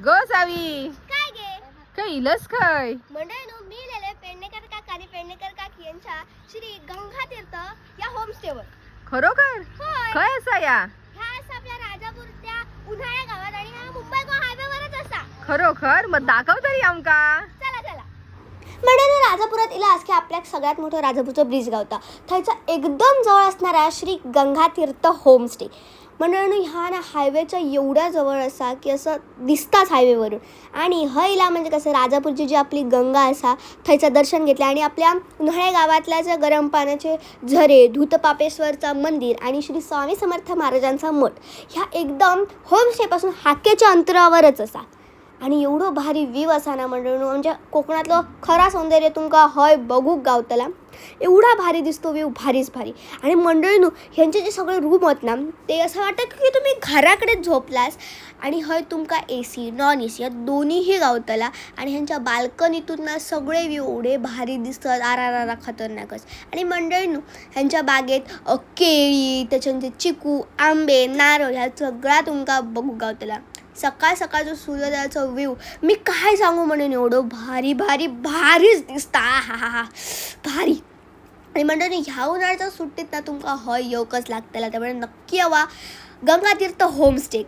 गो सावी काय गे काय इलस काय मंडळीनो मी गेले पेडणेकर काका आणि पेडणेकर काकी यांच्या श्री गंगा तीर्थ या होमस्टेवर. खरोखर होय. काय असा या ह्या असा आपल्या राजापूरच्या उन्हाळ्या गावात आणि हा मुंबई गोवा हायवेवरच असा. खरोखर मग दाखव तरी आमका. चला चला मंडळीनो राजापुरात इला की आपल्या सगळ्यात मोठं राजापूरचं ब्रिज गावता थंयचा एकदम जवळ असणारा श्री गंगा तीर्थ होमस्टे. मंडळीनो ह्या ना हायवेच्या एवढ्या जवळ असा की असं दिसताच हायवेवरून. आणि हयला म्हणजे कसं राजापूरची जी आपली गंगा असा थंयचं दर्शन घेतलं आणि आपल्या उन्हाळ्या गावातल्या जे गरम पाण्याचे झरे धूतपापेश्वरचं मंदिर आणि श्री स्वामी समर्थ महाराजांचा मठ ह्या एकदम होमस्टेपासून हाकेच्या अंतरावरच असा. आणि एवढं भारी व्ह्यू असा ना मंडळीनो म्हणजे कोकणातलं खरा सौंदर्य तुमका हय बघूक गावतला. एवढा भारी दिसतो व्ह्यू भारीच भारी. आणि मंडळीनो ह्यांचे जे सगळे रूम आहेत ना ते असं वाटतं की तुम्ही घराकडेच झोपलास. आणि हय तुमका AC नॉन AC या दोन्हीही गावतला. आणि ह्यांच्या बाल्कनीतून ना सगळे व्ह्यू एवढे भारी दिसतात आरारारा खतरनाकच. आणि मंडळीनो ह्यांच्या बागेत केळी त्याच्यानंतर चिकू आंबे नारळ ह्या सगळा तुमका बघू गावतला. सकाळ सकाळचं सूर्योदयाचं व्ह्यू मी काय सांगू म्हणून एवढं भारी भारी भारीच दिसता. हा हा हा भारी. आणि म्हणजे ह्या उन्हाळ्याच्या सुट्टीत ना तुमका हय येवकच लागतला त्यामुळे नक्की यावा गंगा तीर्थ होमस्टे.